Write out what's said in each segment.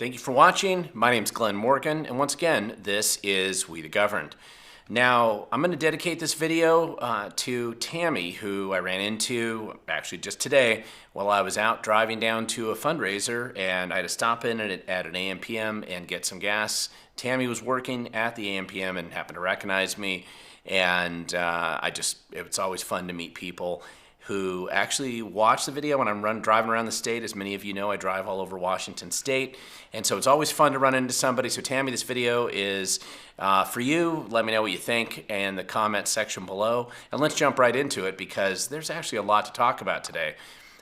Thank you for watching. My name's Glenn Morgan, and once again, this is We the Governed. Now, I'm going to dedicate this video to Tammy, who I ran into actually just today while I was out driving down to a fundraiser, and I had to stop in at an AM/PM and get some gas. Tammy was working at the AM/PM and happened to recognize me, and it's always fun to meet people who actually watch the video when I'm driving around the state. As many of you know, I drive all over Washington State, and so it's always fun to run into somebody. So Tammy, this video is for you. Let me know what you think in the comment section below, and let's jump right into it because there's actually a lot to talk about today.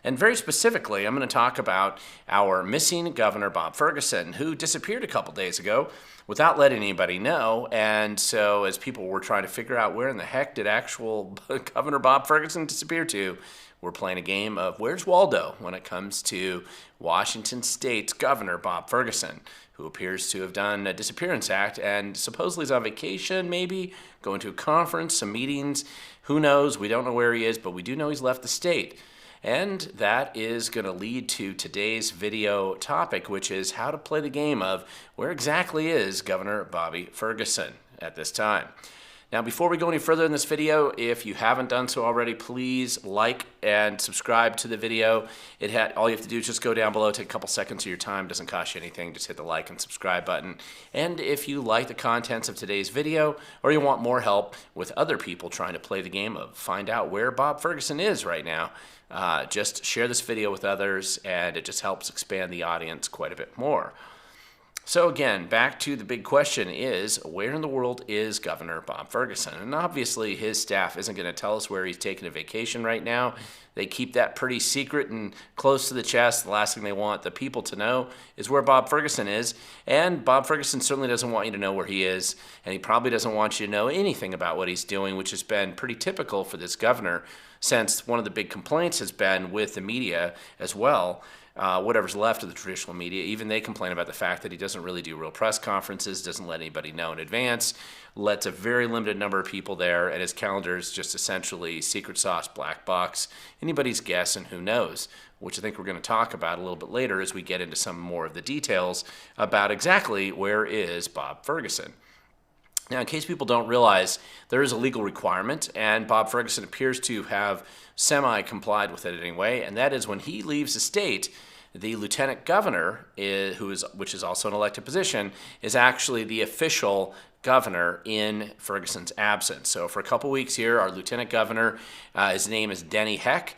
And very specifically, I'm going to talk about our missing Governor Bob Ferguson, who disappeared a couple days ago without letting anybody know. And so as people were trying to figure out where in the heck did actual Governor Bob Ferguson disappear to, we're playing a game of where's Waldo when it comes to Washington State's Governor Bob Ferguson, who appears to have done a disappearance act and supposedly is on vacation, maybe going to a conference, some meetings. Who knows? We don't know where he is, but we do know he's left the state. And that is going to lead to today's video topic, which is how to play the game of where exactly is Governor Bobby Ferguson at this time. Now, before we go any further in this video, if you haven't done so already, please like and subscribe to the video. All you have to do is just go down below, take a couple seconds of your time. It doesn't cost you anything. Just hit the like and subscribe button. And if you like the contents of today's video, or you want more help with other people trying to play the game of find out where Bob Ferguson is right now, just share this video with others, and it just helps expand the audience quite a bit more. So again, back to the big question is, where in the world is Governor Bob Ferguson? And obviously his staff isn't going to tell us where he's taking a vacation right now. They keep that pretty secret and close to the chest. The last thing they want the people to know is where Bob Ferguson is. And Bob Ferguson certainly doesn't want you to know where he is, and he probably doesn't want you to know anything about what he's doing, which has been pretty typical for this governor, since one of the big complaints has been with the media as well. Whatever's left of the traditional media, even they complain about the fact that he doesn't really do real press conferences, doesn't let anybody know in advance, lets a very limited number of people there, and his calendar is just essentially secret sauce, black box, anybody's guess, and who knows, which I think we're going to talk about a little bit later as we get into some more of the details about exactly where is Bob Ferguson. Now, in case people don't realize, there is a legal requirement, and Bob Ferguson appears to have semi-complied with it anyway, and that is when he leaves the state, the lieutenant governor, which is also an elected position, is actually the official governor in Ferguson's absence. So for a couple weeks here, our lieutenant governor, his name is Denny Heck.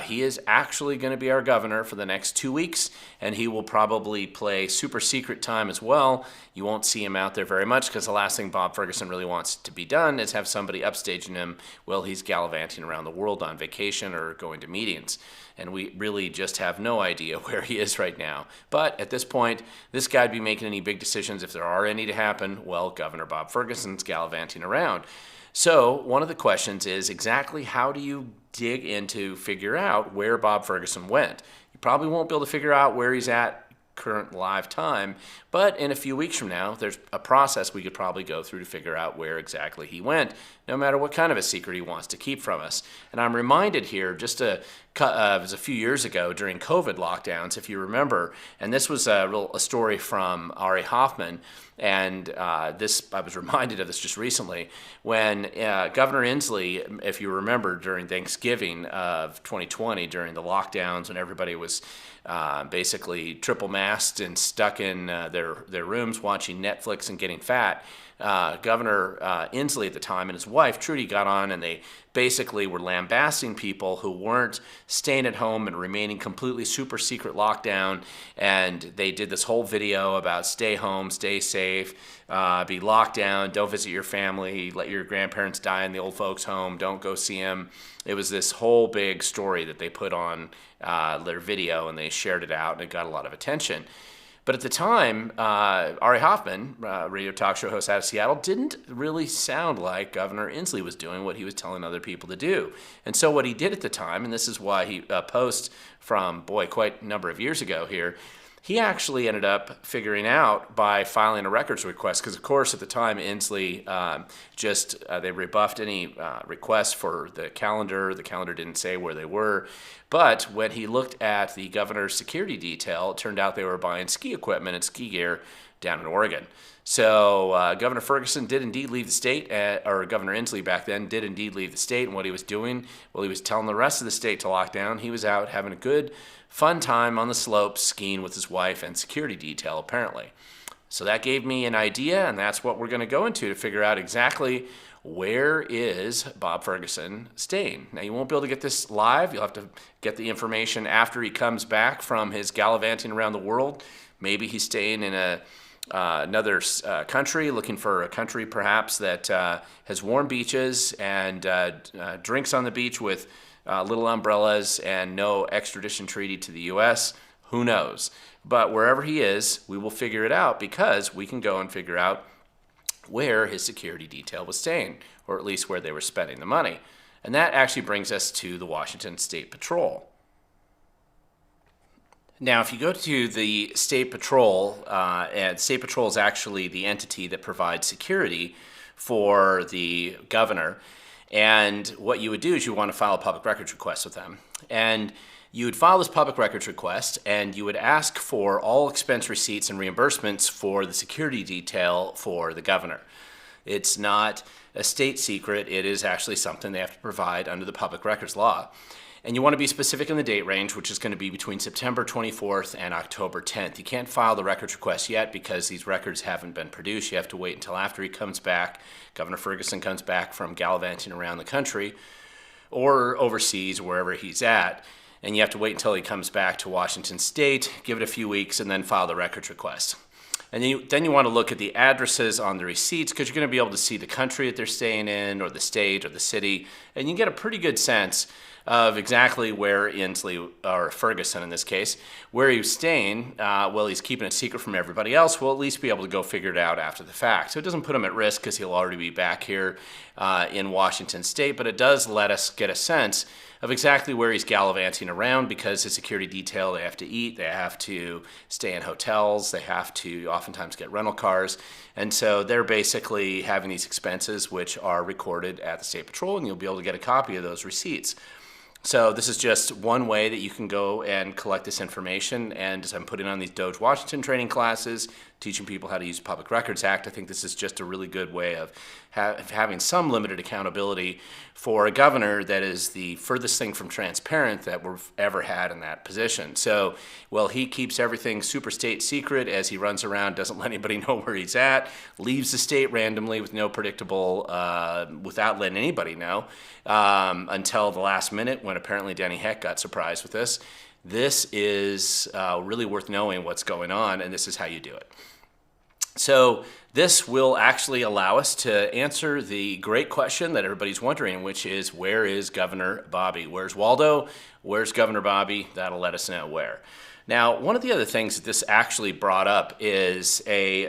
He is actually going to be our governor for the next 2 weeks, and he will probably play super secret time as well. You won't see him out there very much because the last thing Bob Ferguson really wants to be done is have somebody upstaging him while he's gallivanting around the world on vacation or going to meetings. And we really just have no idea where he is right now. But at this point, this guy'd be making any big decisions, if there are any to happen, well, Governor Bob Ferguson's gallivanting around. So one of the questions is exactly how do you dig in to figure out where Bob Ferguson went? You probably won't be able to figure out where he's at current live time, but in a few weeks from now, there's a process we could probably go through to figure out where exactly he went, no matter what kind of a secret he wants to keep from us. And I'm reminded here, it was a few years ago during COVID lockdowns, if you remember, and this was a story from Ari Hoffman, and I was reminded of this just recently, when Governor Inslee, if you remember, during Thanksgiving of 2020, during the lockdowns when everybody was basically triple masked and stuck in their rooms watching Netflix and getting fat, Governor Inslee at the time and his wife Trudy got on, and they basically were lambasting people who weren't staying at home and remaining completely super secret lockdown. And they did this whole video about stay home, stay safe, be locked down, don't visit your family, let your grandparents die in the old folks' home, don't go see them. It was this whole big story that they put on their video, and they shared it out, and it got a lot of attention. But at the time, Ari Hoffman, radio talk show host out of Seattle, didn't really sound like Governor Inslee was doing what he was telling other people to do. And so what he did at the time, and this is why he posts from, quite a number of years ago here, he actually ended up figuring out by filing a records request, because of course at the time Inslee they rebuffed any requests for the calendar. The calendar didn't say where they were, But when he looked at the governor's security detail, it turned out they were buying ski equipment and ski gear down in Oregon. So Governor Ferguson did indeed leave the state, or Governor Inslee back then did indeed leave the state. And what he was doing, well, he was telling the rest of the state to lock down. He was out having a good, fun time on the slopes, skiing with his wife and security detail, apparently. So that gave me an idea, and that's what we're going to go into to figure out exactly where is Bob Ferguson staying. Now, you won't be able to get this live. You'll have to get the information after he comes back from his gallivanting around the world. Maybe he's staying in another country, looking for a country perhaps that has warm beaches and drinks on the beach with little umbrellas and no extradition treaty to the U.S. Who knows? But wherever he is, we will figure it out, because we can go and figure out where his security detail was staying, or at least where they were spending the money. And that actually brings us to the Washington State Patrol. Now, if you go to the State Patrol, and State Patrol is actually the entity that provides security for the governor, and what you would do is you want to file a public records request with them. And you would file this public records request, and you would ask for all expense receipts and reimbursements for the security detail for the governor. It's not a state secret. It is actually something they have to provide under the public records law. And you want to be specific in the date range, which is going to be between September 24th and October 10th. You can't file the records request yet because these records haven't been produced. You have to wait until after he comes back, Governor Ferguson comes back from gallivanting around the country or overseas, wherever he's at. And you have to wait until he comes back to Washington State, give it a few weeks, and then file the records request. And then you want to look at the addresses on the receipts, because you're going to be able to see the country that they're staying in, or the state, or the city, and you get a pretty good sense of exactly where Inslee, or Ferguson in this case, where he's staying. Well, he's keeping it secret from everybody else. We'll at least be able to go figure it out after the fact. So it doesn't put him at risk, because he'll already be back here in Washington State, but it does let us get a sense of exactly where he's gallivanting around, because his security detail, they have to eat, they have to stay in hotels, they have to oftentimes get rental cars, and so they're basically having these expenses which are recorded at the State Patrol, and you'll be able to get a copy of those receipts. So this is just one way that you can go and collect this information, and as I'm putting on these Doge Washington training classes, teaching people how to use the Public Records Act, I think this is just a really good way of having some limited accountability for a governor that is the furthest thing from transparent that we've ever had in that position. So, well, he keeps everything super state secret as he runs around, doesn't let anybody know where he's at, leaves the state randomly with no predictable, without letting anybody know, until the last minute when apparently Denny Heck got surprised with this. This is really worth knowing what's going on, and this is how you do it. So this will actually allow us to answer the great question that everybody's wondering, which is, where is Governor Bobby? Where's Waldo? Where's Governor Bobby? That'll let us know where. Now, one of the other things that this actually brought up is a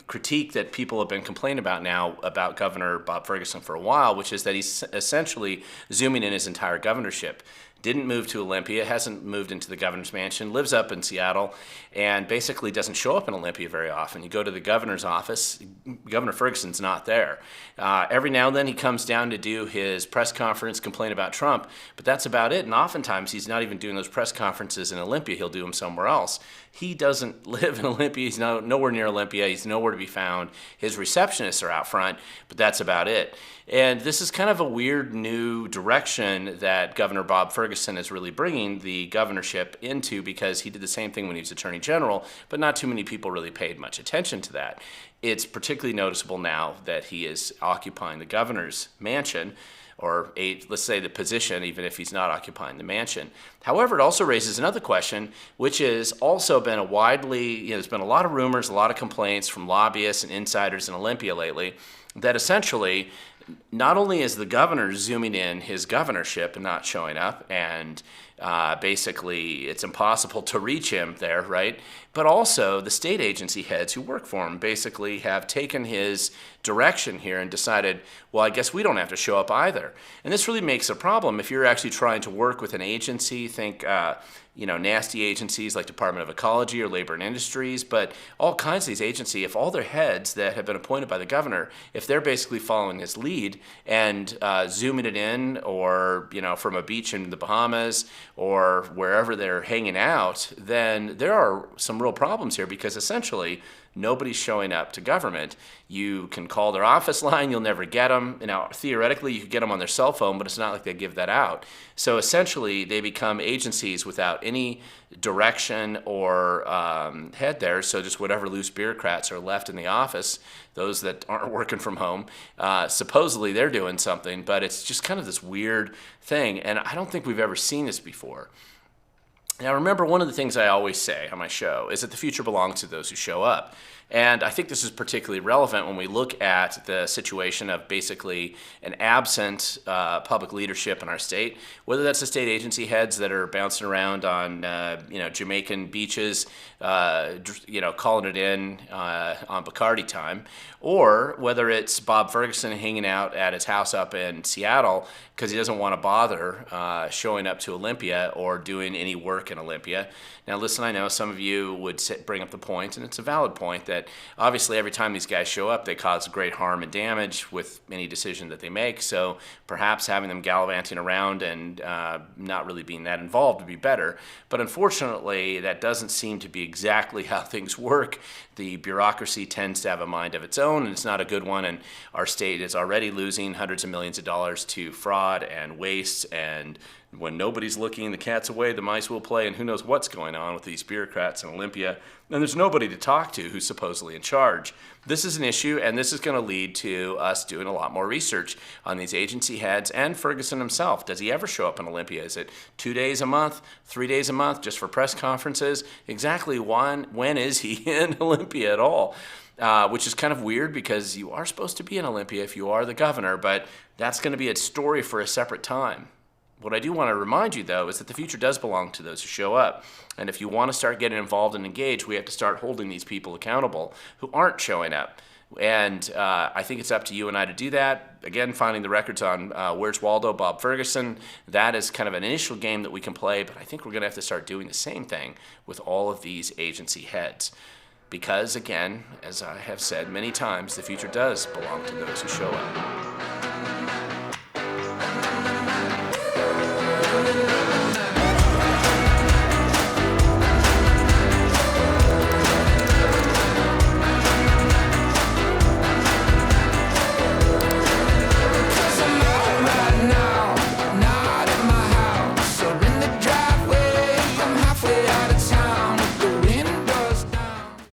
critique that people have been complaining about now about Governor Bob Ferguson for a while, which is that he's essentially zooming in his entire governorship. Didn't move to Olympia, hasn't moved into the governor's mansion, lives up in Seattle, and basically doesn't show up in Olympia very often. You go to the governor's office, Governor Ferguson's not there. Every now and then he comes down to do his press conference, complain about Trump, but that's about it. And oftentimes he's not even doing those press conferences in Olympia. He'll do them somewhere else. He doesn't live in Olympia. He's nowhere near Olympia. He's nowhere to be found. His receptionists are out front, but that's about it. And this is kind of a weird new direction that Governor Bob Ferguson is really bringing the governorship into, because he did the same thing when he was Attorney General, but not too many people really paid much attention to that. It's particularly noticeable now that he is occupying the governor's mansion, or let's say the position, even if he's not occupying the mansion. However, it also raises another question, which has also been there's been a lot of rumors, a lot of complaints from lobbyists and insiders in Olympia lately, that essentially not only is the governor zooming in his governorship and not showing up, and basically it's impossible to reach him there, right? But also the state agency heads who work for him basically have taken his direction here and decided, well, I guess we don't have to show up either. And this really makes a problem if you're actually trying to work with an agency. Think nasty agencies like Department of Ecology or Labor and Industries, but all kinds of these agencies, if all their heads that have been appointed by the governor, if they're basically following his lead and zooming it in, or from a beach in the Bahamas or wherever they're hanging out, then there are some real problems here, because essentially nobody's showing up to government. You can call their office line, you'll never get them. Now, theoretically, you could get them on their cell phone, but it's not like they give that out. So essentially, they become agencies without any direction or head there. So just whatever loose bureaucrats are left in the office, those that aren't working from home, supposedly they're doing something, but it's just kind of this weird thing. And I don't think we've ever seen this before. Now, remember, one of the things I always say on my show is that the future belongs to those who show up. And I think this is particularly relevant when we look at the situation of basically an absent public leadership in our state, whether that's the state agency heads that are bouncing around on Jamaican beaches, calling it in on Bacardi time, or whether it's Bob Ferguson hanging out at his house up in Seattle because he doesn't want to bother showing up to Olympia or doing any work in Olympia. Now, listen, I know some of you would bring up the point, and it's a valid point, that obviously every time these guys show up, they cause great harm and damage with any decision that they make. So perhaps having them gallivanting around and not really being that involved would be better. But unfortunately, that doesn't seem to be exactly how things work. The bureaucracy tends to have a mind of its own, and it's not a good one. And our state is already losing hundreds of millions of dollars to fraud and waste, and when nobody's looking, the cat's away, the mice will play, and who knows what's going on with these bureaucrats in Olympia. And there's nobody to talk to who's supposedly in charge. This is an issue, and this is going to lead to us doing a lot more research on these agency heads and Ferguson himself. Does he ever show up in Olympia? Is it 2 days a month, 3 days a month, just for press conferences? Exactly when is he in Olympia at all? Which is kind of weird, because you are supposed to be in Olympia if you are the governor, but that's going to be a story for a separate time. What I do want to remind you, though, is that the future does belong to those who show up. And if you want to start getting involved and engaged, we have to start holding these people accountable who aren't showing up. And I think it's up to you and I to do that. Again, finding the records on Where's Waldo, Bob Ferguson, that is kind of an initial game that we can play, but I think we're going to have to start doing the same thing with all of these agency heads. Because, again, as I have said many times, the future does belong to those who show up.